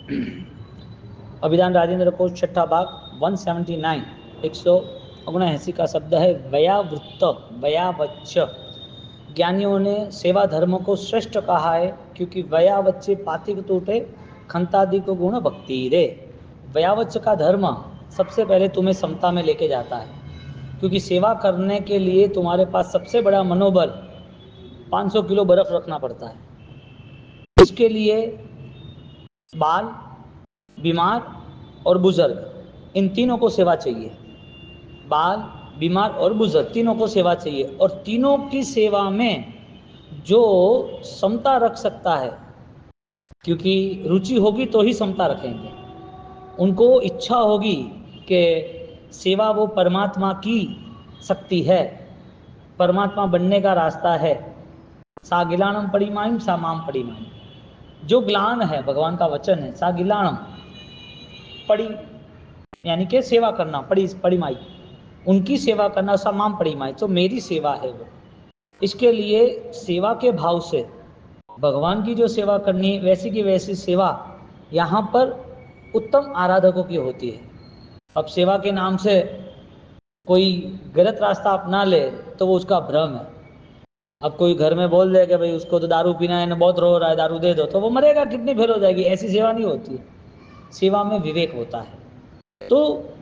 अभिधान राजेंद्र कोश छठा भाग 179 179 का शब्द है वयावृत्त वयावच्च। ज्ञानियों ने सेवा धर्म को श्रेष्ठ कहा है क्योंकि वयावच्चे पातिक टूटे खंतादि को गुण भक्ति रे। वयावच्च का धर्म सबसे पहले तुम्हें समता में लेके जाता है, क्योंकि सेवा करने के लिए तुम्हारे पास सबसे बड़ा मनोबल 500 किलो बर्फ रखना पड़ता है। इसके लिए बाल, बीमार और बुजुर्ग, इन तीनों को सेवा चाहिए। बाल, बीमार और बुजुर्ग तीनों को सेवा चाहिए, और तीनों की सेवा में जो समता रख सकता है, क्योंकि रुचि होगी तो ही समता रखेंगे। उनको इच्छा होगी कि सेवा वो परमात्मा की शक्ति है, परमात्मा बनने का रास्ता है। सा गिलाणम पड़ीमाईम सा माम पड़ीमाईम, जो ग्लान है भगवान का वचन है। सा गिलाणम पड़ी यानी कि सेवा करना, पड़ी माई उनकी सेवा करना, सा माम पड़ी माई तो मेरी सेवा है वो। इसके लिए सेवा के भाव से भगवान की जो सेवा करनी वैसी की वैसी सेवा यहाँ पर उत्तम आराधकों की होती है। अब सेवा के नाम से कोई गलत रास्ता अपना ले तो वो उसका भ्रम है। अब कोई घर में बोल दे कि भाई उसको तो दारू पीना है ना, बहुत रो रहा है, दारू दे दो, तो वो मरेगा, कितनी फेल हो जाएगी। ऐसी सेवा नहीं होती है। सेवा में विवेक होता है। तो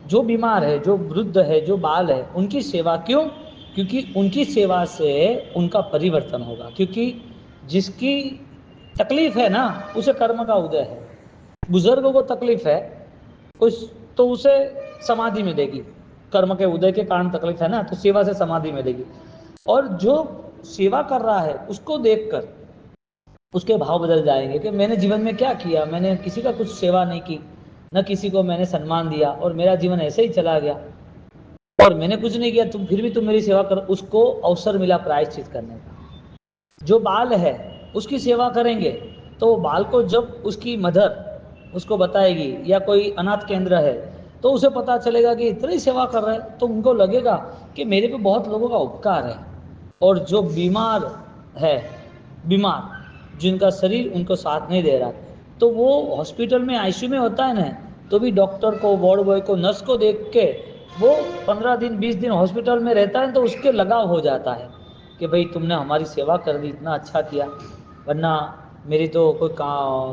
जो बीमार है, जो वृद्ध है, जो बाल है, उनकी सेवा क्यों? क्योंकि उनकी सेवा से उनका परिवर्तन होगा। क्योंकि जिसकी तकलीफ है ना, उसे कर्म का उदय है। बुजुर्गों को तकलीफ है उस तो उसे समाधि मिलेगी। कर्म के उदय के कारण तकलीफ है ना, तो सेवा से समाधि मिलेगी। और जो सेवा कर रहा है उसको देखकर उसके भाव बदल जाएंगे कि मैंने जीवन में क्या किया, मैंने किसी का कुछ सेवा नहीं की, न किसी को मैंने सम्मान दिया, और मेरा जीवन ऐसे ही चला गया, और मैंने कुछ नहीं किया, तुम फिर भी तुम मेरी सेवा कर। उसको अवसर मिला प्रायश्चित करने का। जो बाल है उसकी सेवा करेंगे तो वो बाल को जब उसकी मदर उसको बताएगी, या कोई अनाथ केंद्र है, तो उसे पता चलेगा कि इतनी सेवा कर रहे हैं, तो उनको लगेगा कि मेरे पे बहुत लोगों का उपकार है। और जो बीमार है, बीमार जिनका शरीर उनको साथ नहीं दे रहा, तो वो हॉस्पिटल में आईसीयू में होता है ना, तो भी डॉक्टर को, वार्ड बॉय को, नर्स को देख के वो 15 दिन 20 दिन हॉस्पिटल में रहता है, तो उसके लगाव हो जाता है कि भाई तुमने हमारी सेवा कर दी, इतना अच्छा किया, वरना मेरी तो कोई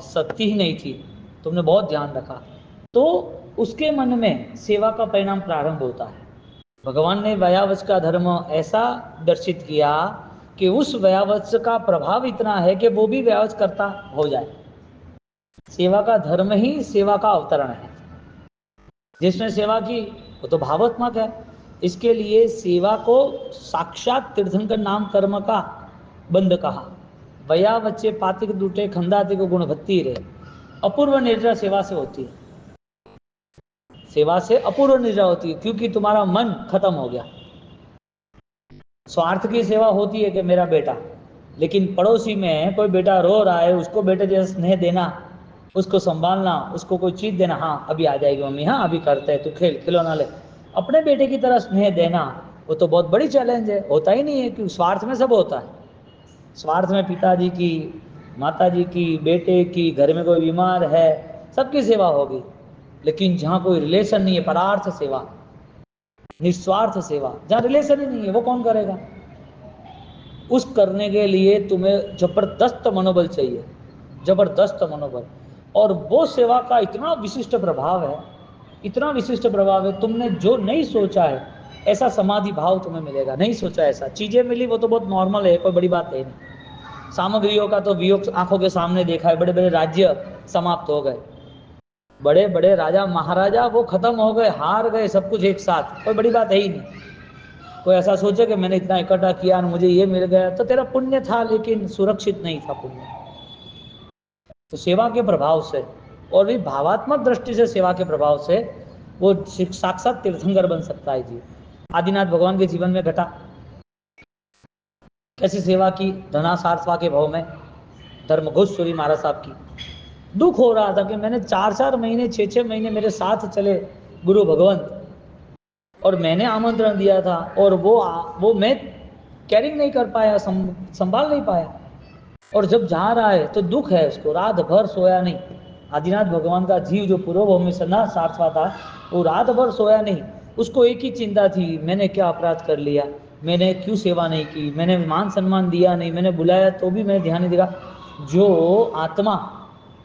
शक्ति ही नहीं थी, तुमने बहुत ध्यान रखा। तो उसके मन में सेवा का परिणाम प्रारंभ होता है। भगवान ने वयावच का धर्म ऐसा दर्शित किया कि उस वयावच का प्रभाव इतना है कि वो भी वयावच करता हो जाए। सेवा का धर्म ही सेवा का अवतरण है। जिसने सेवा की वो तो भावात्मक है। इसके लिए सेवा को साक्षात तीर्थंकर नाम कर्म का बंध कहा। वयावच्चे पातिक दूटे खंदाति को गुण भक्ति रे। अपूर्व निर्जरा सेवा से होती है। सेवा से अपूर्व निर्जरा होती है, क्योंकि तुम्हारा मन खत्म हो गया। स्वार्थ की सेवा होती है कि मेरा बेटा, लेकिन पड़ोसी में कोई बेटा रो रहा है, उसको बेटे जैसे स्नेह देना, उसको संभालना, उसको कोई चीज देना, हाँ अभी आ जाएगी मम्मी, हाँ अभी करते हैं, तू खेल, खिलौना ले, अपने बेटे की तरह स्नेह देना, वो तो बहुत बड़ी चैलेंज है। होता ही नहीं है, क्योंकि स्वार्थ में सब होता है। स्वार्थ में पिताजी की, माताजी की, बेटे की, घर में कोई बीमार है, सबकी सेवा होगी। लेकिन जहाँ कोई रिलेशन नहीं है, परार्थ सेवा, निस्वार्थ सेवा, जहाँ रिलेशन ही नहीं है, वो कौन करेगा? उस करने के लिए तुम्हें जबरदस्त मनोबल चाहिए, जबरदस्त मनोबल। और वो सेवा का इतना विशिष्ट प्रभाव है, इतना विशिष्ट प्रभाव है, तुमने जो नहीं सोचा है ऐसा समाधि भाव तुम्हें मिलेगा। नहीं सोचा ऐसा, चीजें मिली वो तो बहुत नॉर्मल है, कोई बड़ी बात है नहीं। सामग्रियों का तो वियोग आंखों के सामने देखा है, बड़े बड़े राज्य समाप्त हो गए, बड़े बड़े राजा महाराजा वो खत्म हो गए, हार गए, सब कुछ एक साथ, कोई बड़ी बात है ही नहीं। कोई ऐसा सोचे कि मैंने इतना इकट्ठा किया और मुझे ये मिल गया, तो तेरा पुण्य था लेकिन सुरक्षित नहीं था पुण्य। तो सेवा के प्रभाव से, और भी भावात्मक दृष्टि से सेवा के प्रभाव से वो साक्षात तीर्थंकर बन सकता है जी। आदिनाथ भगवान के जीवन में घटा, कैसी सेवा की, धनासार्थवा के भाव में धर्मघोषपुरी महाराज साहब की। दुख हो रहा था कि मैंने 4-4 महीने 6-6 महीने मेरे साथ चले गुरु भगवंत, और मैंने आमंत्रण दिया था, और वो मैं कैरिंग नहीं कर पाया, संभाल नहीं पाया, और जब जा रहा है तो दुख है उसको, रात भर सोया नहीं। आदिनाथ भगवान का जीव जो पूर्वभाव में सना सार्थवा था, वो रात भर सोया नहीं। उसको एक ही चिंता थी, मैंने क्या अपराध कर लिया, मैंने क्यों सेवा नहीं की, मैंने मान सम्मान दिया नहीं, मैंने बुलाया तो भी मैंने ध्यान नहीं दिया। जो आत्मा,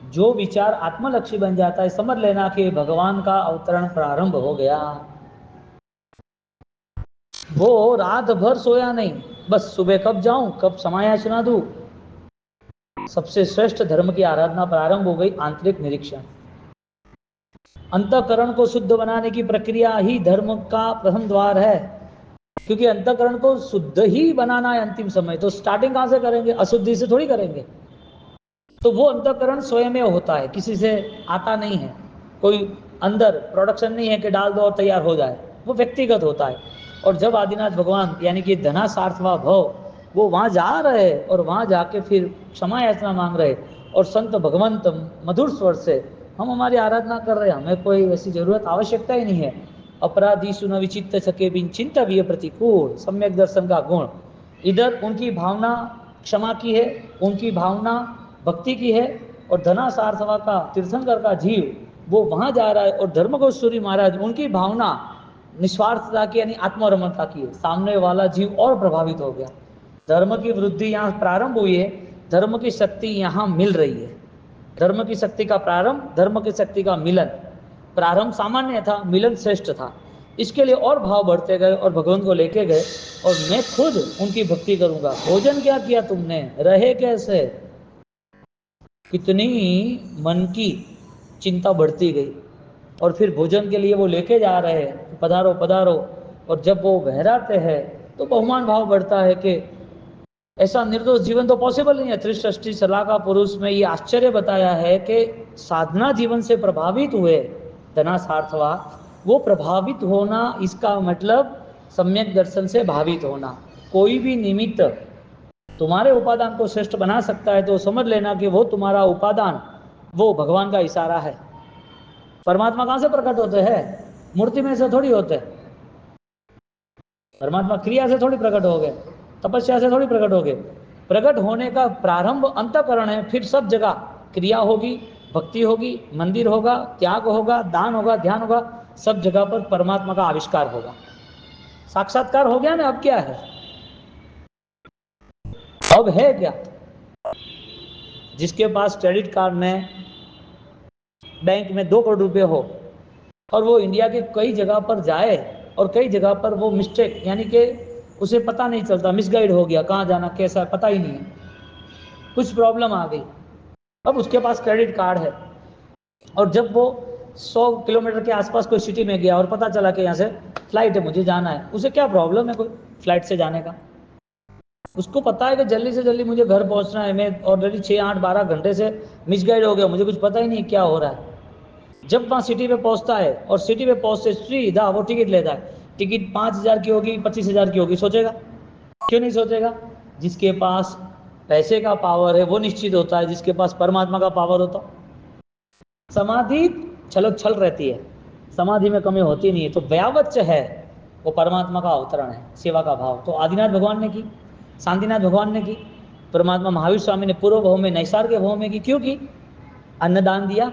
जो विचार आत्मलक्षी बन जाता है, समझ लेना कि भगवान का अवतरण प्रारंभ हो गया। वो रात भर सोया नहीं, बस सुबह कब जाऊं, कब समायाचना दूं। सबसे श्रेष्ठ धर्म की आराधना प्रारंभ हो गई, आंतरिक निरीक्षण। अंतःकरण को शुद्ध बनाने की प्रक्रिया ही धर्म का प्रथम द्वार है, क्योंकि अंतःकरण को शुद्ध ही बनाना है अंतिम समय। तो स्टार्टिंग कहां से करेंगे, अशुद्धि से थोड़ी करेंगे। तो वो अंतःकरण स्वयं में होता है, किसी से आता नहीं है, कोई अंदर प्रोडक्शन नहीं है कि डाल दो और तैयार हो जाए, वो व्यक्तिगत होता है। और जब आदिनाथ भगवान यानी कि धना सार्थवा भव, वो वहाँ जा रहे और वहाँ जाके फिर क्षमा याचना मांग रहे, और संत भगवंत मधुर स्वर से हम हमारी आराधना कर रहे हैं, हमें कोई ऐसी जरूरत आवश्यकता ही नहीं है। अपराधी सुन विचित्त सके बिन चिंता भी प्रतिकूल, सम्यक दर्शन का गुण। इधर उनकी भावना क्षमा की है, उनकी भावना भक्ति की है, और धना सार्थवा का तीर्थंकर का जीव वो वहां जा रहा है, और धर्मगोस्वामी महाराज उनकी भावना निस्वार्थता की यानी आत्मरमणता की है। सामने वाला जीव और प्रभावित हो गया। धर्म की वृद्धि यहाँ प्रारंभ हुई है, धर्म की शक्ति यहाँ मिल रही है। धर्म की शक्ति का प्रारंभ, धर्म की शक्ति का मिलन। प्रारंभ सामान्य था, मिलन श्रेष्ठ था। इसके लिए और भाव बढ़ते गए और भगवान को लेके गए, और मैं खुद उनकी भक्ति करूंगा। भोजन क्या किया तुमने, रहे कैसे, कितनी मन की चिंता बढ़ती गई। और फिर भोजन के लिए वो लेके जा रहे हैं, पधारो पधारो। और जब वो बहराते हैं तो बहुमान भाव बढ़ता है कि ऐसा निर्दोष जीवन तो पॉसिबल नहीं है। त्रिष्टि सलाह का पुरुष में ये आश्चर्य बताया है कि साधना जीवन से प्रभावित हुए धना सार्थवा, वो प्रभावित होना, इसका मतलब सम्यक दर्शन से भावित होना। कोई भी निमित्त तुम्हारे उपादान को श्रेष्ठ बना सकता है, तो समझ लेना कि वो तुम्हारा उपादान वो भगवान का इशारा है। परमात्मा कहां से प्रकट होते हैं, मूर्ति में से थोड़ी होते। परमात्मा क्रिया से थोड़ी प्रकट हो गए, तपस्या से थोड़ी प्रकट हो गए। प्रकट होने का प्रारंभ अंतःकरण है, फिर सब जगह क्रिया होगी, भक्ति होगी, मंदिर होगा, त्याग होगा, दान होगा, ध्यान होगा, सब जगह पर परमात्मा का आविष्कार होगा। साक्षात्कार हो गया ना, अब क्या है, अब है क्या। जिसके पास क्रेडिट कार्ड में बैंक में 2 करोड़ रुपए हो, और वो इंडिया के कई जगह पर जाए, और कई जगह पर वो मिस्टेक यानी कि उसे पता नहीं चलता, मिसगाइड हो गया, कहाँ जाना कैसा पता ही नहीं है, कुछ प्रॉब्लम आ गई। अब उसके पास क्रेडिट कार्ड है, और जब वो 100 किलोमीटर के आसपास कोई सिटी में गया और पता चला कि यहाँ से फ्लाइट है, मुझे जाना है, उसे क्या प्रॉब्लम है कोई फ्लाइट से जाने का। उसको पता है कि जल्दी से जल्दी मुझे घर पहुंचना है, मैं ऑलरेडी 6, 8, 12 घंटे से मिसगाइड हो गया, मुझे कुछ पता ही नहीं क्या हो रहा है। जब वहाँ सिटी पे पहुंचता है, और सिटी पे पहुंचते सीधा वो टिकट लेता है, टिकट 5,000 की होगी, 25,000 की होगी, सोचेगा, क्यों नहीं सोचेगा। जिसके पास पैसे का पावर है वो निश्चित होता है, जिसके पास परमात्मा का पावर होता। समाधि छल रहती है, समाधि में कमी होती नहीं है। तो व्यावच्च है वो परमात्मा का अवतरण है, सेवा का भाव। तो आदिनाथ भगवान ने की, शांतिनाथ भगवान ने की, परमात्मा महावीर स्वामी ने पूर्व भाव में, नैसार्गिक भाव में की। क्यों की, अन्नदान दिया,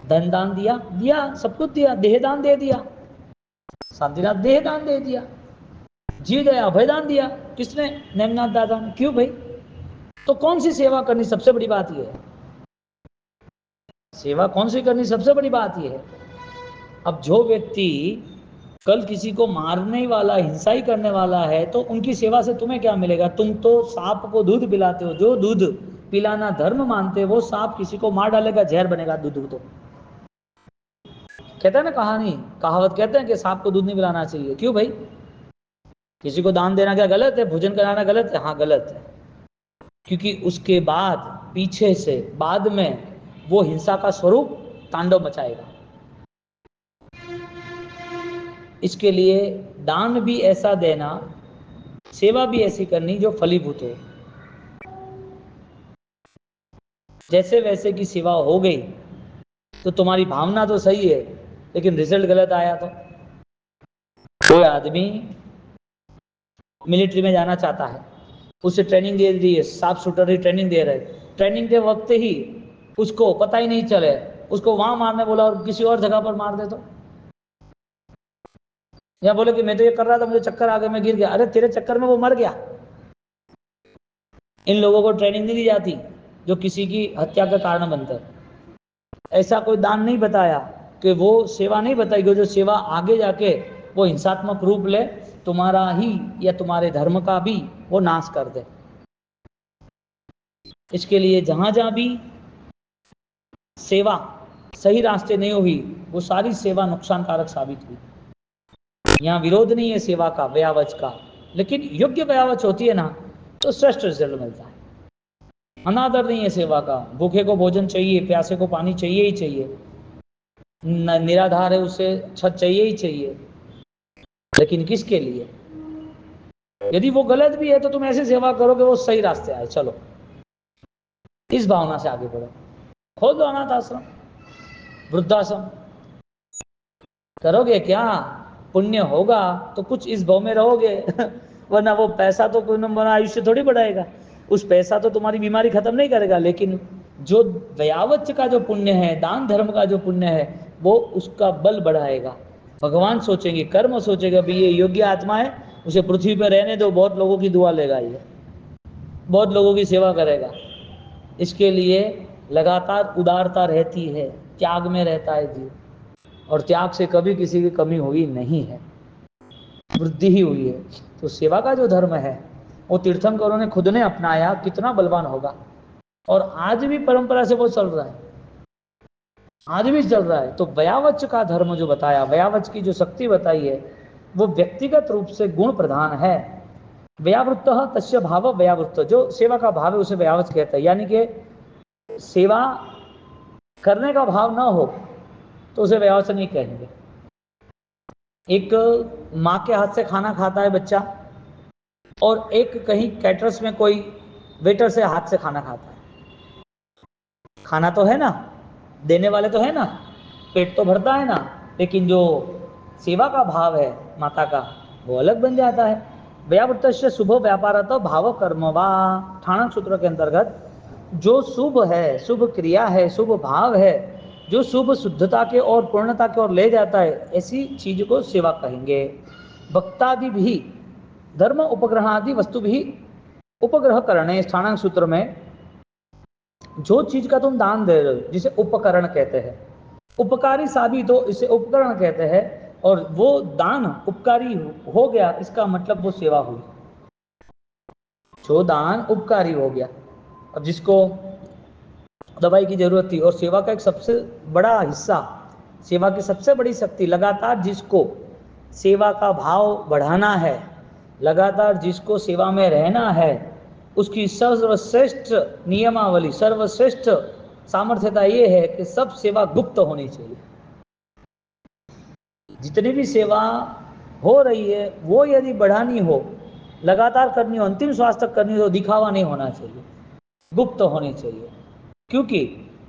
धन दान दिया, सब कुछ दिया, देह दान दे दिया। शांतिनाथ देह दान दे दिया, जी दया अभय दान दिया। किसने, नेमनाथ दादा ने। क्यों भाई, तो कौन सी सेवा करनी, सबसे बड़ी बात यह है, सेवा कौन सी करनी, सबसे बड़ी बात यह है। अब जो व्यक्ति कल किसी को मारने वाला, हिंसा ही करने वाला है, तो उनकी सेवा से तुम्हें क्या मिलेगा। तुम तो सांप को दूध पिलाते हो, जो दूध पिलाना धर्म मानते, वो सांप किसी को मार डालेगा, जहर बनेगा दूध। तो कहते हैं ना कहानी, कहावत कहते हैं कि सांप को दूध नहीं पिलाना चाहिए। क्यों भाई, किसी को दान देना क्या गलत है, भोजन कराना गलत है, हाँ गलत है, क्योंकि उसके बाद पीछे से बाद में वो हिंसा का स्वरूप तांडव मचाएगा। इसके लिए दान भी ऐसा देना, सेवा भी ऐसी करनी जो फलीभूत हो। जैसे वैसे की सेवा हो गई तो तुम्हारी भावना तो सही है, लेकिन रिजल्ट गलत आया तो। कोई आदमी मिलिट्री में जाना चाहता है, उसे ट्रेनिंग दे दी है, साफ सुथरी ट्रेनिंग दे रहे, ट्रेनिंग के वक्त ही उसको पता ही नहीं चले, उसको वहां मारने बोला और किसी और जगह पर मार दे तो, या बोले कि मैं तो ये कर रहा था, मुझे चक्कर आ गया, मैं गिर गया, अरे तेरे चक्कर में वो मर गया। इन लोगों को ट्रेनिंग नहीं दी जाती जो किसी की हत्या का कारण बनता है। ऐसा कोई दान नहीं बताया कि वो सेवा नहीं बताई कि जो सेवा आगे जाके वो हिंसात्मक रूप ले, तुम्हारा ही या तुम्हारे धर्म का भी वो नाश कर दे। इसके लिए जहां जहां भी सेवा सही रास्ते नहीं हुई, वो सारी सेवा नुकसानकारक साबित हुई। यहाँ विरोध नहीं है सेवा का, व्यावच का, लेकिन योग्य व्यावच होती है ना तो श्रेष्ठ रिजल्ट मिलता है। अनादर नहीं है सेवा का, भूखे को भोजन चाहिए, प्यासे को पानी चाहिए ही चाहिए, निराधार है उसे छत चाहिए ही चाहिए, लेकिन किसके लिए? यदि वो गलत भी है तो तुम ऐसे सेवा करो कि वो सही रास्ते आए, चलो इस भावना से आगे बढ़ो। खोल दो अनाथ आश्रम, वृद्धाश्रम, करोगे क्या पुण्य होगा तो कुछ इस भाव में रहोगे वरना वो पैसा तो तुम्हारा आयुष्य थोड़ी बढ़ाएगा, उस पैसा तो तुम्हारी बीमारी खत्म नहीं करेगा, लेकिन जो व्यावच का जो पुण्य है, दान धर्म का जो पुण्य है, वो उसका बल बढ़ाएगा। भगवान सोचेंगे, कर्म सोचेगा भी ये योग्य आत्मा है, उसे पृथ्वी पर रहने दो, बहुत लोगों की दुआ लेगा, ये बहुत लोगों की सेवा करेगा। इसके लिए लगातार उदारता रहती है, त्याग में रहता है जीव, और त्याग से कभी किसी की कमी हुई नहीं है, वृद्धि ही हुई है। तो सेवा का जो धर्म है वो तीर्थंकरों ने खुद ने अपनाया, कितना बलवान होगा, और आज भी परंपरा से वो चल रहा है, आज भी चल रहा है। तो व्यावच का धर्म जो बताया, व्यावच की जो शक्ति बताई है, वो व्यक्तिगत रूप से गुण प्रधान है। व्यावृत्त तस्य भाव व्यावृत्त, जो सेवा का भाव है उसे व्यावच कहता है, यानी कि सेवा करने का भाव ना हो तो उसे व्यावच नहीं कहेंगे। एक माँ के हाथ से खाना खाता है बच्चा, और एक कहीं कैटरस में कोई वेटर से हाथ से खाना खाता है, खाना तो है ना, देने वाले तो है ना, पेट तो भरता है ना, लेकिन जो सेवा का भाव है माता का, वो अलग बन जाता है। व्यावृत्तस्य शुभ व्यापारत भाव कर्मवा, ठाणक सूत्र के अंतर्गत जो शुभ है, शुभ क्रिया है, शुभ भाव है, जो शुभ शुद्धता के और पूर्णता की ओर ले जाता है, ऐसी चीज को सेवा कहेंगे। भक्तादि भी धर्म उपग्रह आदि वस्तु भी उपग्रह करणे, स्थानांक सूत्र में जो चीज का तुम दान दे रहे हो जिसे उपकरण कहते हैं, उपकारी साबित हो इसे उपकरण कहते हैं, और वो दान उपकारी हो गया, इसका मतलब वो सेवा हुई। जो दान उपकारी हो गया, अब जिसको दवाई की जरूरत थी, और सेवा का एक सबसे बड़ा हिस्सा, सेवा की सबसे बड़ी शक्ति, लगातार जिसको सेवा का भाव बढ़ाना है, लगातार जिसको सेवा में रहना है, उसकी सर्वश्रेष्ठ नियमावली, सर्वश्रेष्ठ सामर्थ्यता ये है कि सब सेवा गुप्त होनी चाहिए। जितनी भी सेवा हो रही है वो यदि बढ़ानी हो, लगातार करनी हो, अंतिम श्वास तक करनी हो, तो दिखावा नहीं होना चाहिए, गुप्त होनी चाहिए। क्योंकि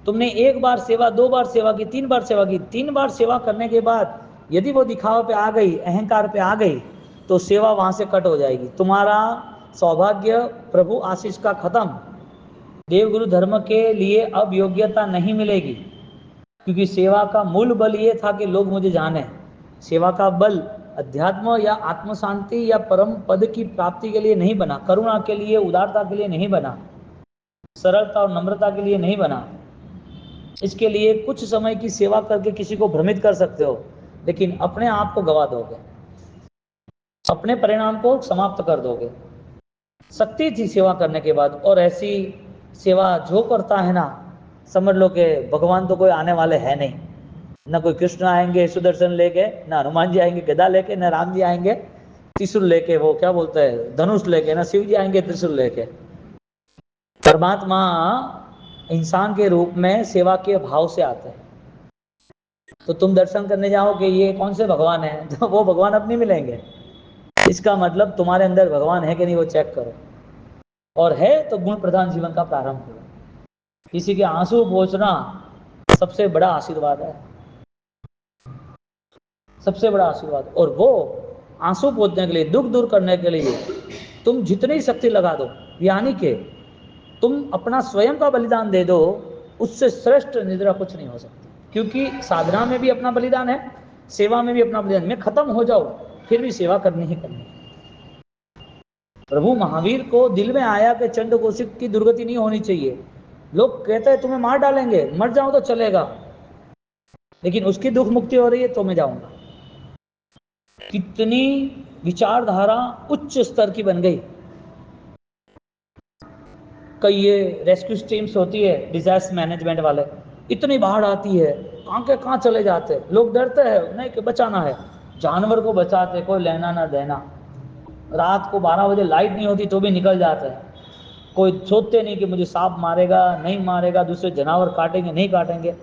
तुमने एक बार सेवा, दो बार सेवा की, तीन बार सेवा की, तीन बार सेवा करने के बाद यदि वो दिखावा पे आ गई, अहंकार पे आ गई, तो सेवा वहां से कट हो जाएगी, तुम्हारा सौभाग्य प्रभु आशीष का खत्म, देवगुरु धर्म के लिए अब योग्यता नहीं मिलेगी। क्योंकि सेवा का मूल बल ये था कि लोग मुझे जाने, सेवा का बल अध्यात्म या आत्म शांति या परम पद की प्राप्ति के लिए नहीं बना, करुणा के लिए, उदारता के लिए नहीं बना, सरलता और नम्रता के लिए नहीं बना। इसके लिए कुछ समय की सेवा करके किसी को भ्रमित कर सकते हो, लेकिन अपने आप को गवा दोगे, अपने परिणाम को समाप्त कर दोगे। शक्ति थी सेवा करने के बाद, और ऐसी सेवा जो करता है ना, समझ लो कि भगवान तो कोई आने वाले है नहीं, ना कोई कृष्ण आएंगे सुदर्शन लेके, ना हनुमान जी आएंगे गदा लेके, ना राम जी आएंगे त्रिशूल लेके, वो क्या बोलते हैं धनुष लेके, ना शिव जी आएंगे त्रिशूल लेके। परमात्मा इंसान के रूप में सेवा के भाव से आते हैं। तो तुम दर्शन करने जाओ कि ये कौन से भगवान है, तो वो भगवान अब नहीं मिलेंगे। इसका मतलब तुम्हारे अंदर भगवान है कि नहीं वो चेक करो, और है तो गुण प्रधान जीवन का प्रारंभ करो। किसी के आंसू पोंछना सबसे बड़ा आशीर्वाद है, सबसे बड़ा आशीर्वाद। और वो आंसू पोंछने के लिए, दुख दूर करने के लिए तुम जितनी शक्ति लगा दो, यानी कि तुम अपना स्वयं का बलिदान दे दो, उससे श्रेष्ठ निद्रा कुछ नहीं हो सकती, क्योंकि साधना में भी अपना बलिदान है, सेवा में भी अपना बलिदान। मैं खत्म हो जाऊं फिर भी सेवा करनी ही करनी। प्रभु महावीर को दिल में आया कि चंड कौशिक की दुर्गति नहीं होनी चाहिए। लोग कहते हैं तुम्हें मार डालेंगे, मर जाओ तो चलेगा, लेकिन उसकी दुख मुक्ति हो रही है तो मैं जाऊंगा। कितनी विचारधारा उच्च स्तर की बन गई। कई ये रेस्क्यू टीम्स होती है डिजास्टर मैनेजमेंट वाले, इतनी बाढ़ आती है कहाँ के कहाँ चले जाते हैं, लोग डरते हैं नहीं कि बचाना है, जानवर को बचाते, कोई लेना ना देना। रात को 12 बजे लाइट नहीं होती तो भी निकल जाते हैं, कोई सोचते नहीं कि मुझे सांप मारेगा नहीं मारेगा, दूसरे जानवर काटेंगे नहीं काटेंगे।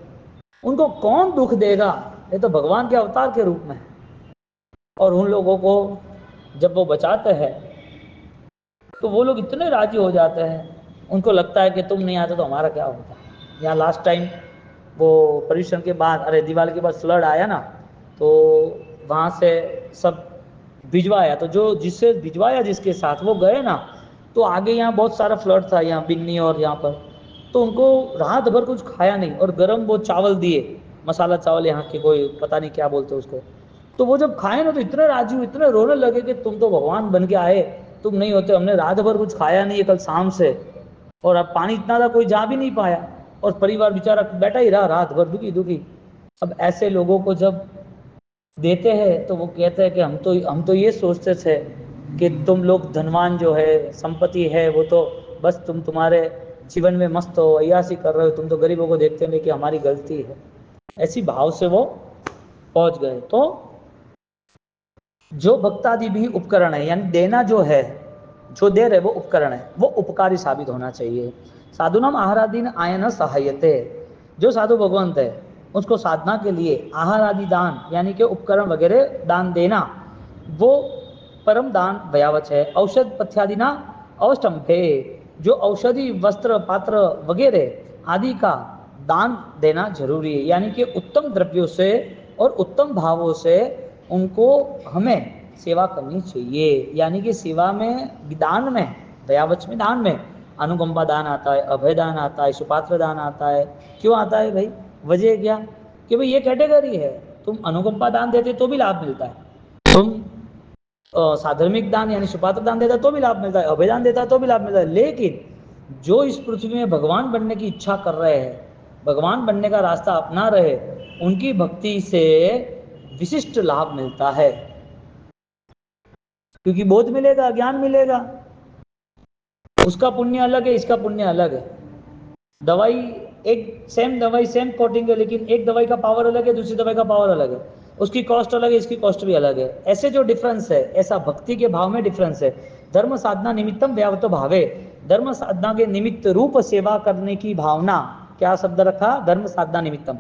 उनको कौन दुख देगा, ये तो भगवान के अवतार के रूप में है। और उन लोगों को जब वो बचाते हैं तो वो लोग इतने राजी हो जाते हैं, उनको लगता है कि तुम नहीं आते तो हमारा क्या होता। यहाँ लास्ट टाइम वो पर्यूषण के बाद, अरे दिवाली के बाद फ्लड आया ना, तो वहाँ से सब भिजवाया, तो जो जिससे भिजवाया जिसके साथ वो गए ना, तो आगे यहाँ बहुत सारा फ्लड था, यहाँ बिन्नी और यहाँ पर, तो उनको रात भर कुछ खाया नहीं, और गरम वो चावल दिए, मसाला चावल यहाँ के, कोई पता नहीं क्या बोलते उसको। तो वो जब खाए ना तो इतने राजी हुए, इतने रोने लगे कि तुम तो भगवान बन के आए, तुम नहीं होते, हमने रात भर कुछ खाया नहीं है कल शाम से, और अब पानी इतना था कोई जा भी नहीं पाया, और परिवार बेचारा बैठा ही रहा रात भर दुखी दुखी। अब ऐसे लोगों को जब देते हैं तो वो कहते हैं कि हम तो ये सोचते थे कि तुम लोग धनवान जो है, संपत्ति है, वो तो बस तुम्हारे जीवन में मस्त हो, अय्यासी कर रहे हो, तुम तो गरीबों को देखते नहीं कि हमारी गलती है। ऐसी भाव से वो पहुंच गए। तो जो भक्तादि भी उपकरण है, यानी देना जो है, जो दे रहे वो उपकरण है, वो उपकारी साबित होना चाहिए। साधुनाम आहारादीन आयन सहायते, जो साधु भगवंत है उसको साधना के लिए आहार आदि दान यानी कि उपकरण वगैरह दान देना, वो परम दान भयावच है। औषध पथ्यादि ना अवस्टम्भे, जो औषधि वस्त्र पात्र वगैरह आदि का दान देना जरूरी है, यानी कि उत्तम द्रव्यों से और उत्तम भावों से उनको हमें सेवा करनी चाहिए। यानी कि सेवा में दान में, दयावच में दान में अनुकंपा दान आता है, अभय दान आता है, सुपात्र दान आता है। क्यों आता है भाई, वजह क्या कि भाई ये कैटेगरी है, तुम अनुकंपा दान देते तो भी लाभ मिलता है, तुम साधर्मिक दान यानी सुपात्र दान देता तो भी लाभ मिलता है, अभय दान देता तो भी लाभ मिलता है। लेकिन जो इस पृथ्वी में भगवान बनने की इच्छा कर रहे हैं, भगवान बनने का रास्ता अपना रहे, उनकी भक्ति से विशिष्ट लाभ मिलता है, क्योंकि बोध मिलेगा, ज्ञान मिलेगा। उसका पुण्य अलग है, इसका पुण्य अलग है। दवाई एक सेम दवाई सेम कोटिंग है, लेकिन एक दवाई का पावर अलग है, दूसरी दवाई का पावर अलग है, उसकी कॉस्ट अलग है, इसकी कॉस्ट भी अलग है। ऐसे जो डिफरेंस है, ऐसा भक्ति के भाव में डिफरेंस है। धर्म साधना निमित्तम व्यावतो भावे, धर्म साधना के निमित्त रूप सेवा करने की भावना, क्या शब्द रखा, धर्म साधना निमित्तम,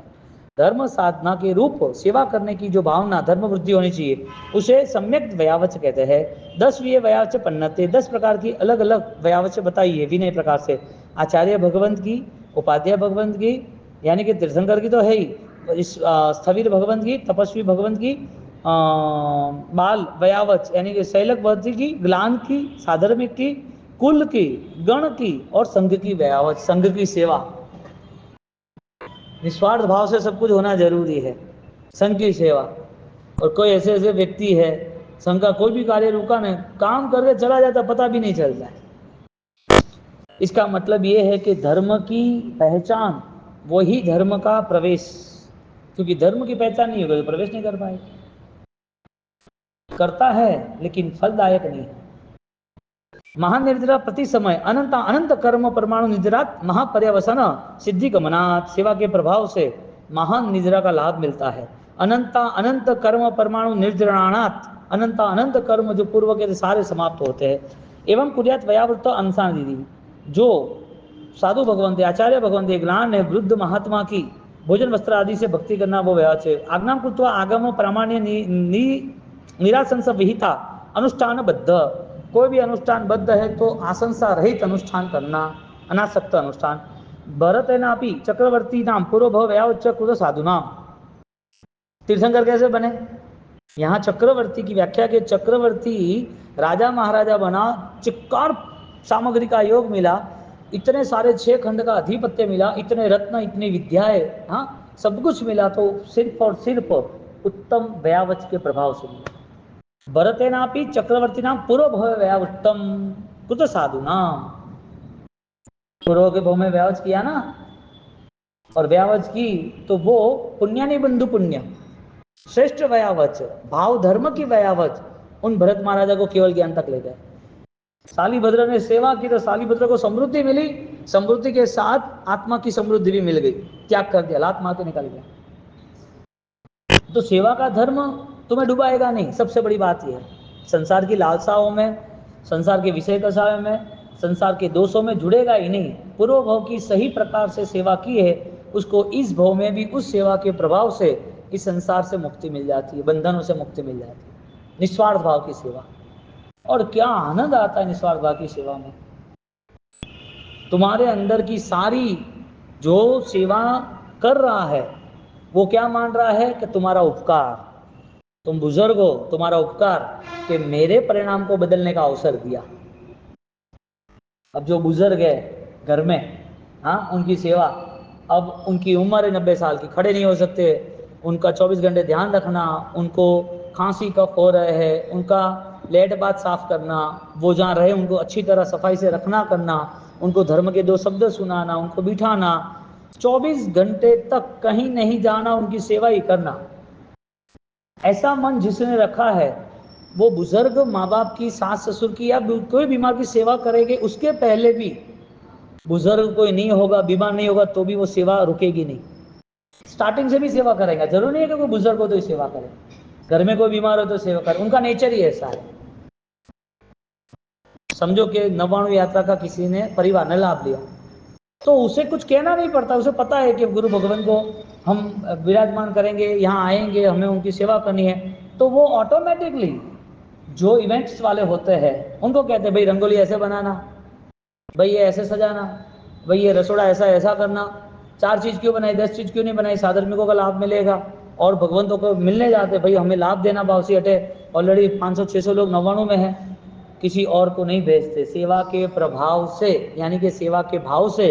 धर्म साधना के रूप सेवा करने की जो भावना, धर्म वृद्धि होनी चाहिए, उसे सम्यक व्यावच कहते हैं। 10 व्यावच पन्नते, 10 प्रकार की अलग अलग व्यावच बताई है विनय प्रकार से। आचार्य भगवंत की, उपाध्याय भगवंत की, यानी कि तीर्थंकर की तो है ही, इस स्थविर भगवंत की, तपस्वी भगवंत की, बाल व्यावच यानी कि शैलक भक्ति की, ग्लान की, साधर्मिक की, कुल की, गण की और संघ की व्यावच, संघ की सेवा। निस्वार्थ भाव से सब कुछ होना जरूरी है, संघ की सेवा। और कोई ऐसे ऐसे व्यक्ति है, संघ का कोई भी कार्य रुका नहीं, काम करके चला जाता, पता भी नहीं चलता है। इसका मतलब ये है कि धर्म की पहचान वही धर्म का प्रवेश, क्योंकि धर्म की पहचान नहीं होगी तो प्रवेश नहीं कर पाएगा। करता है लेकिन फलदायक नहीं है। महानिर्जरा प्रति समय अनंत अनंत कर्म परमाणु निजरात महापर्यवसन सिद्धि गमनात्, सेवा के प्रभाव से महान निजरा का लाभ मिलता है। अनंत अनंत कर्म परमाणु निर्जराणात्, अनंत अनंत कर्म जो पूर्व के सारे समाप्त होते हैं। एवं कुर्यात वयावृत्त अंसान दीदी, जो साधु भगवंत आचार्य भगवंत ज्ञान है, वृद्ध महात्मा की भोजन वस्त्र आदि से भक्ति करना वो व्याच है। आज्ञा कृत्वा आगम प्रामाण्य निराशंस विहिता अनुष्ठान बद्ध, कोई भी अनुष्ठान बद्ध है तो आशंसा रहित अनुष्ठान करना, अनासक्त अनुष्ठान। भरत है ना अपनी चक्रवर्ती नाम पूर्व भव व्यावच कृत साधु नाम, तीर्थंकर कैसे बने, यहाँ चक्रवर्ती की व्याख्या के, चक्रवर्ती राजा महाराजा बना, चिक्कार सामग्री का योग मिला, इतने सारे 6 खंड का अधिपत्य मिला, इतने रत्न, इतनी विद्याएं, हाँ सब कुछ मिला, तो सिर्फ और सिर्फ उत्तम व्यावच के प्रभाव से मिला। भरतेनापि चक्रवर्ती नाम पूर्व भव व्यावृत्तम कुत साधु नाम। पूर्व के भव में व्यावच किया ना, और व्यावच की तो वो पुण्यानि बंधु पुण्य श्रेष्ठ व्यावच, भाव धर्म की व्यावच उन भरत महाराजा को केवल ज्ञान तक ले गए। शालिभद्र ने सेवा की तो शालिभद्र को समृद्धि मिली, समृद्धि के साथ आत्मा की समृद्धि भी मिल गई, त्याग कर दिया, लात मार के निकल गया। तो सेवा का धर्म तुम्हें डुबाएगा नहीं, सबसे बड़ी बात यह है। संसार की लालसाओं में, संसार के विषय कसायों में, संसार के दोषों में जुड़ेगा ही नहीं। पूर्व भव की सही प्रकार से सेवा की है, उसको इस भव में भी उस सेवा के प्रभाव से इस संसार से मुक्ति मिल जाती है, बंधनों से मुक्ति मिल जाती है। निस्वार्थ भाव की सेवा, और क्या आनंद आता है निस्वार्थ भाव की सेवा में। तुम्हारे अंदर की सारी जो सेवा कर रहा है वो क्या मान रहा है कि तुम्हारा उपकार, तुम बुजुर्ग हो, तुम्हारा उपकार कि मेरे परिणाम को बदलने का अवसर दिया। अब जो बुजुर्ग है घर में, हाँ उनकी सेवा, अब उनकी उम्र है 90 साल की, खड़े नहीं हो सकते, उनका 24 घंटे ध्यान रखना, उनको खांसी कफ हो रहे हैं, उनका लेट बात साफ करना, वो जहाँ रहे उनको अच्छी तरह सफाई से रखना करना, उनको धर्म के 2 शब्द सुनाना, उनको बिठाना, 24 घंटे तक कहीं नहीं जाना, उनकी सेवा ही करना। ऐसा मन जिसने रखा है वो बुजुर्ग माँ बाप की, सास ससुर की या कोई बीमार की सेवा करेंगे, उसके पहले भी बुजुर्ग कोई नहीं होगा, बीमार नहीं होगा तो भी वो सेवा रुकेगी नहीं, स्टार्टिंग से भी सेवा करेगा। जरूरी नहीं है कि कोई बुजुर्ग हो तो ही सेवा करे, घर में कोई बीमार हो तो सेवा करे, उनका नेचर ही ऐसा है। समझो कि 99 यात्रा का किसी ने परिवार ने लाभ लिया, तो उसे कुछ कहना नहीं पड़ता, उसे पता है कि गुरु भगवान को हम विराजमान करेंगे, यहाँ आएंगे, हमें उनकी सेवा करनी है, तो वो ऑटोमेटिकली जो इवेंट्स वाले होते हैं उनको कहते हैं भाई रंगोली ऐसे बनाना, भाई ये ऐसे सजाना, भाई ये रसोड़ा ऐसा ऐसा करना, 4 चीज़ क्यों बनाई, 10 चीज़ क्यों नहीं बनाई, साधर्मिकों का लाभ मिलेगा। और भगवंतों को मिलने जाते, भाई हमें लाभ देना, बावसी हटे, ऑलरेडी 500-600 लोग 99 में हैं, किसी और को नहीं भेजते। सेवा के प्रभाव से, यानी कि सेवा के भाव से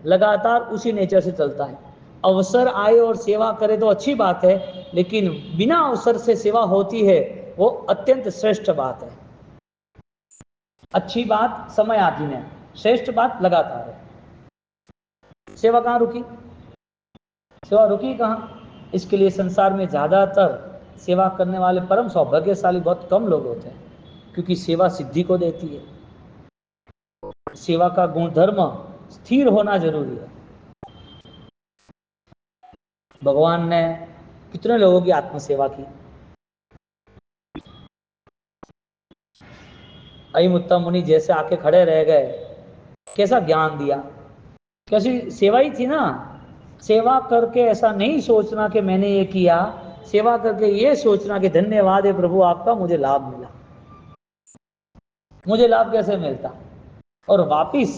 लगातार उसी नेचर से चलता है। अवसर आए और सेवा करे तो अच्छी बात है, लेकिन बिना अवसर से सेवा होती है वो अत्यंत श्रेष्ठ बात है। अच्छी बात समय आधीन है, श्रेष्ठ बात लगातार है। सेवा कहाँ रुकी, सेवा रुकी कहाँ? इसके लिए संसार में ज्यादातर सेवा करने वाले परम सौभाग्यशाली बहुत कम लोग होते हैं, क्योंकि सेवा सिद्धि को देती है। सेवा का गुणधर्म स्थिर होना जरूरी है। भगवान ने कितने लोगों की आत्मसेवा की। अयमुत्तम मुनि जैसे आके खड़े रह गए, कैसा ज्ञान दिया, कैसी सेवा ही थी ना। सेवा करके ऐसा नहीं सोचना कि मैंने ये किया, सेवा करके ये सोचना कि धन्यवाद है प्रभु आपका, मुझे लाभ मिला। मुझे लाभ कैसे मिलता, और वापिस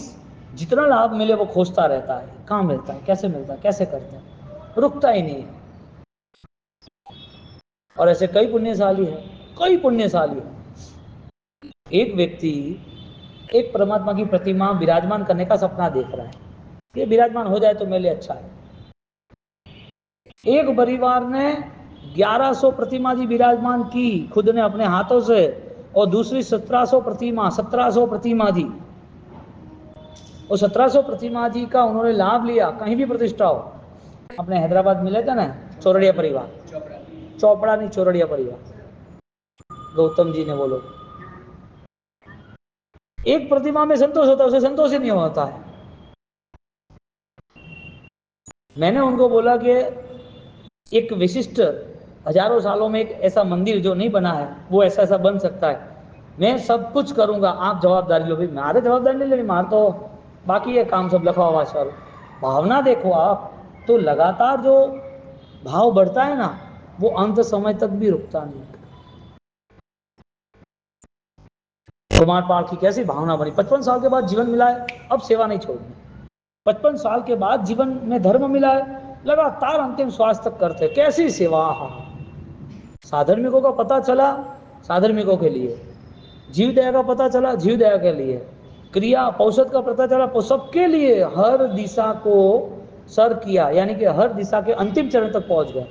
जितना लाभ मिले वो खोजता रहता है, कहाँ मिलता है, कैसे मिलता है, कैसे करते हैं, रुकता ही नहीं है। और ऐसे कई पुण्यशाली है, कई पुण्यशाली है। एक व्यक्ति एक परमात्मा की प्रतिमा विराजमान करने का सपना देख रहा है, ये विराजमान हो जाए तो मेरे लिए अच्छा है। एक परिवार ने 1100 प्रतिमा जी विराजमान की खुद ने अपने हाथों से, और दूसरी 1700 प्रतिमा जी, और 1700 प्रतिमा जी का उन्होंने लाभ लिया। कहीं भी प्रतिष्ठा हो, अपने हैदराबाद मिले थे ना चौरड़िया परिवार, चोपड़ा नहीं चौरड़िया परिवार, गौतम जी ने, वो लोग एक प्रतिमा में संतोष होता है, उसे संतोष ही नहीं होता है। मैंने उनको बोला कि एक विशिष्ट हजारों सालों में एक ऐसा मंदिर जो नहीं बना है वो ऐसा ऐसा बन सकता है, मैं सब कुछ करूंगा, आप जवाबदारी लो। भाई मारे जवाबदारी नहीं लेनी, मार तो बाकी है काम, सब लखवा हुआ चलो। भावना देखो आप, तो लगातार जो भाव बढ़ता है ना वो अंत समय तक भी रुकता नहीं। कुमार पाल की कैसी भावना बनी, 55 साल के बाद जीवन मिला है, अब सेवा नहीं छोड़नी। 55 साल के बाद जीवन में धर्म मिला है, लगातार अंतिम श्वास तक करते, कैसी सेवा। साधर्मिकों का पता चला साधर्मिकों के लिए, जीव दया का पता चला जीव दया के लिए, क्रिया पौषध का पता चला, सबके लिए हर दिशा को सर किया, यानी कि हर दिशा के अंतिम चरण तक पहुंच गए।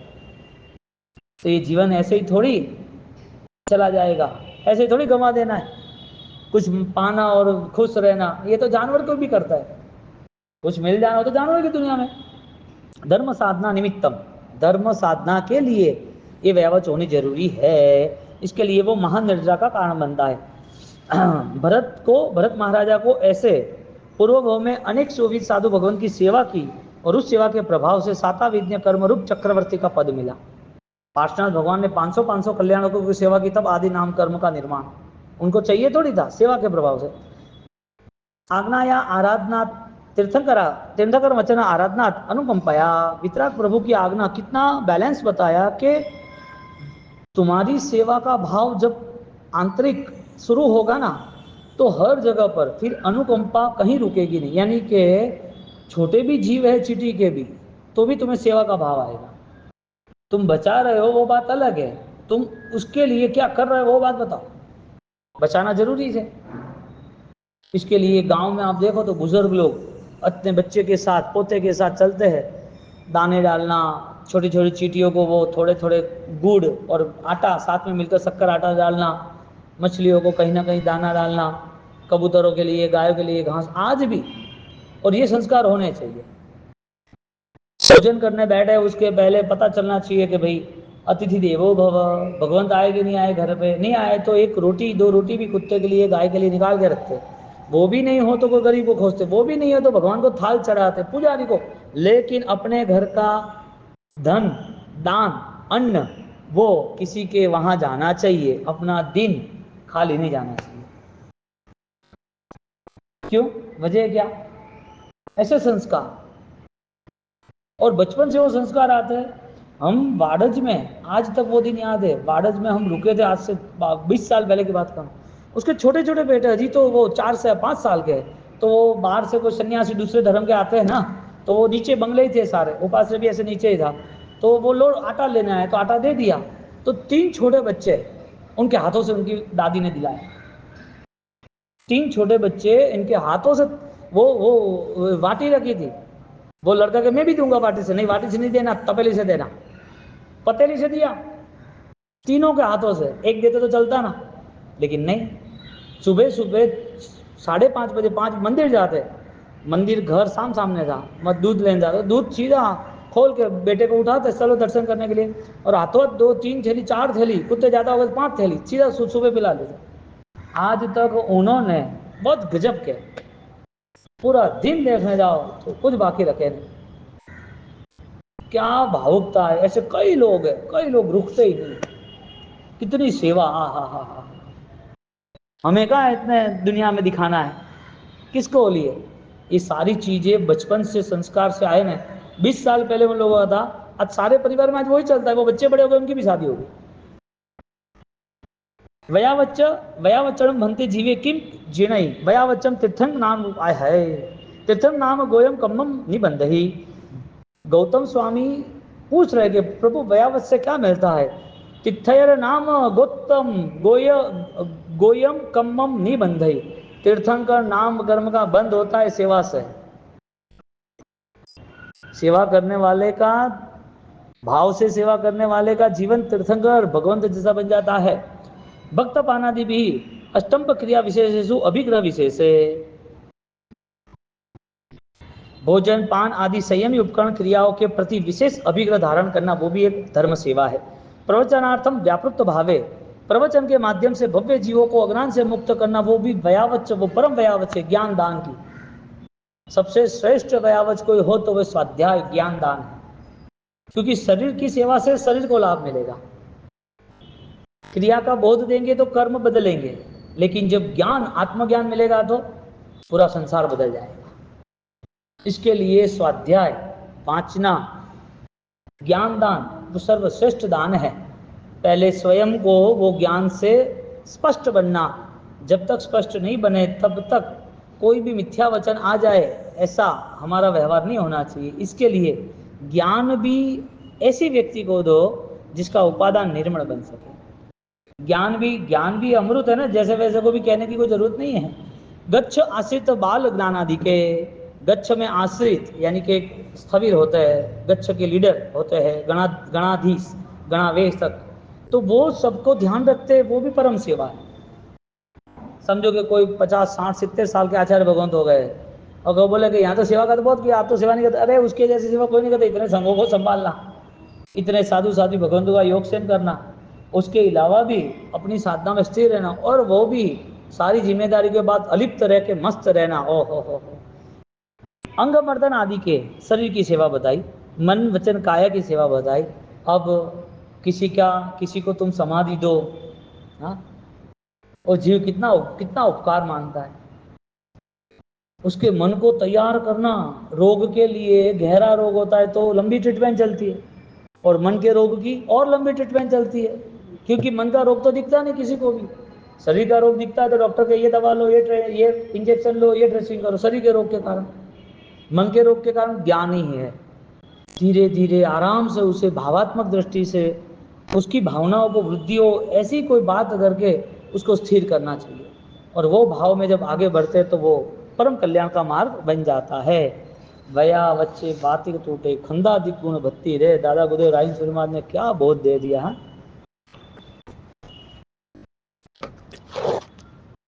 तो ये जीवन ऐसे ही थोड़ी चला जाएगा, ऐसे ही थोड़ी गंवा देना है, कुछ पाना और खुश रहना। ये तो जानवर को भी करता है, कुछ मिल जाना हो तो जानवर की दुनिया में। धर्म साधना निमित्तम, धर्म साधना के लिए ये व्यावच होनी जरूरी है। इसके लिए वो महान निर्जरा का कारण बनता है। भरत महाराजा को ऐसे पूर्व भाव में अनेक सुविध साधु भगवान की सेवा की और उस सेवा के प्रभाव से साताविज्ञ कर्मरूप चक्रवर्ती का पद मिला। पार्श्वनाथ भगवान ने 500 कल्याणकों की सेवा की, तब आदि नाम कर्म का निर्माण उनको चाहिए थोड़ी था, सेवा के प्रभाव से। आज्ञा या आराधना तीर्थंकर वचन आराधना अनुकंपाया, वितराग प्रभु की आज्ञा, कितना बैलेंस बताया कि तुम्हारी सेवा का भाव जब आंतरिक शुरू होगा ना, तो हर जगह पर फिर अनुकंपा कहीं रुकेगी नहीं। यानी कि छोटे भी जीव है चींटी के भी, तो भी तुम्हें सेवा का भाव आएगा। तुम बचा रहे हो वो बात अलग है, तुम उसके लिए क्या कर रहे हो वो बात बताओ। बचाना जरूरी है। इसके लिए गांव में आप देखो तो बुजुर्ग लोग अपने बच्चे के साथ, पोते के साथ चलते हैं, दाने डालना, छोटी छोटी चींटियों को वो थोड़े थोड़े गुड़ और आटा साथ में मिलकर शक्कर आटा डालना, मछलियों को कहीं ना कहीं दाना डालना, कबूतरों के लिए, गायों के लिए घास, आज भी। और ये संस्कार होने चाहिए। भोजन करने बैठे उसके पहले पता चलना चाहिए कि भाई अतिथि देवो भव, भगवंत आए कि नहीं आए, घर पे नहीं आए तो एक रोटी 2 रोटी भी कुत्ते के लिए, गाय के लिए निकाल के रखते। वो भी नहीं हो तो कोई गरीब को खोजते, वो भी नहीं हो तो भगवान को थाल चढ़ाते, पुजारी को। लेकिन अपने घर का धन, दान, अन्न वो किसी के वहां जाना चाहिए, अपना दिन खाली नहीं जाना चाहिए। क्यों? वजह क्या? ऐसे संस्कार, और बचपन से वो संस्कार आते हैं। हम वाडज में, आज तक वो दिन याद है, वाडज में हम रुके थे, आज से 20 साल पहले की बात करूँ। उसके छोटे छोटे बेटे, अजी तो वो 4 से 5 साल के, तो वो बाहर से कोई सन्यासी दूसरे धर्म के आते हैं ना, तो वो नीचे बंगले ही थे सारे, उपास भी ऐसे नीचे ही था। तो वो लोग आटा लेने आए तो आटा दे दिया, तो 3 छोटे बच्चे उनके हाथों से उनकी दादी ने दिलाए। 3 छोटे बच्चे इनके हाथों से, वो वाटी रखी थी, वो लड़का के मैं भी दूंगा वाटी से, नहीं वाटी से नहीं देना, तपेली से देना। पतेली से दिया, तीनों के हाथों से। एक देते तो चलता ना, लेकिन नहीं। सुबह सुबह 5:30 बजे 5 मंदिर जाते, मंदिर घर सामने था, मत दूध लेने जाते, दूध सीधा खोल के बेटे को उठाते, चलो दर्शन करने के लिए, और हाथों 2 3 थैली 4 थैली, कुत्ते ज्यादा हो गए 5 थैली, सीधा सुबह पिला लेते। आज तक उन्होंने बहुत गजब के, पूरा दिन देखने जाओ तो कुछ बाकी रखे नहीं। क्या भावुकता है! ऐसे कई लोग हैं, कई लोग रुकते ही नहीं। कितनी सेवा! हा। हमें कहाँ इतने दुनिया में दिखाना है, किसको लिए? ये सारी चीजें बचपन से संस्कार से आए ना। 20 साल पहले उन लोगों का था, आज सारे परिवार में आज वही चलता है। वो बच्चे बड़े हो गए, उनकी भी शादी होगी। वयावच्चम भन्ते जीवे किम जिणई, वयावच्चम तीर्थंग नाम आय है, तीर्थंग नाम गोयम कम्मम निबंधहि। गौतम स्वामी पूछ रहे कि प्रभु वयावत से क्या मिलता है? तीर्थयर नाम गौतम गोयम कम्मम निबंधहि, तीर्थंकर नाम कर्म का बंद होता है सेवा से। सेवा करने वाले का, भाव से सेवा करने वाले का जीवन तीर्थंकर भगवंत जैसा बन जाता है। भक्त पानादि भी अष्टम्प क्रिया विशेषेषु अभिग्रह विशेषे, भोजन पान आदि संयमी उपकरण क्रियाओं के प्रति विशेष अभिग्रह धारण करना, वो भी एक धर्म सेवा है। प्रवचनार्थम व्यापृत भावे, प्रवचन के माध्यम से भव्य जीवों को अज्ञान से मुक्त करना, वो भी वयावच, वो परम वयावच है, ज्ञान दान की। सबसे श्रेष्ठ वयावच कोई हो तो वह स्वाध्याय ज्ञान दान है, क्योंकि शरीर की सेवा से शरीर को लाभ मिलेगा। क्रिया का बोध देंगे तो कर्म बदलेंगे, लेकिन जब ज्ञान, आत्मज्ञान मिलेगा तो पूरा संसार बदल जाएगा। इसके लिए स्वाध्याय, वाचना, ज्ञान दान वो सर्वश्रेष्ठ दान है। पहले स्वयं को वो ज्ञान से स्पष्ट बनना, जब तक स्पष्ट नहीं बने तब तक कोई भी मिथ्या वचन आ जाए, ऐसा हमारा व्यवहार नहीं होना चाहिए। इसके लिए ज्ञान भी ऐसे व्यक्ति को दो जिसका उपादान निर्मल बन सके। ज्ञान भी अमृत है ना, जैसे वैसे को भी कहने की कोई जरूरत नहीं है। गच्छ आश्रित बाल ज्ञानादि के, गच्छ में आश्रित यानी कि स्थविर होते हैं, गच्छ के लीडर होते हैं, गणाधीश गणावेशक, तो वो सबको ध्यान रखते हैं, वो भी परम सेवा है। समझो कि कोई 50 60 70 साल के आचार्य भगवंत हो गए और वो बोले कि यहाँ तो सेवा का तो बहुत किया, आप तो सेवा नहीं करते। अरे उसके जैसी सेवा कोई नहीं करता, इतने संघों को संभालना, इतने साधु साधु भगवंतों का योग सेन करना, उसके अलावा भी अपनी साधना में स्थिर रहना, और वो भी सारी जिम्मेदारी के बाद अलिप्त रह के मस्त रहना। ओ हो। अंग मर्दन आदि के शरीर की सेवा बताई, मन वचन काया की सेवा बताई। अब किसी को तुम समाधि दो, हाँ, और जीव कितना कितना उपकार मानता है, उसके मन को तैयार करना। रोग के लिए गहरा रोग होता है तो लंबी ट्रीटमेंट चलती है, और मन के रोग की और लंबी ट्रीटमेंट चलती है, क्योंकि मन का रोग तो दिखता नहीं किसी को भी। शरीर का रोग दिखता है तो डॉक्टर के ये दवा लो, ये इंजेक्शन लो, ये ड्रेसिंग करो, शरीर के रोग के कारण। मन के रोग के कारण ज्ञान ही है, धीरे धीरे आराम से उसे भावात्मक दृष्टि से उसकी भावनाओं को वृद्धि हो, ऐसी कोई बात करके उसको स्थिर करना चाहिए, और वो भाव में जब आगे बढ़ते तो वो परम कल्याण का मार्ग बन जाता है। वया बच्चे बातिक टूटे खंदा दिक गुण भत्ती रे, दादा गुरुदेव राय महाराज ने क्या बोध दे दिया है।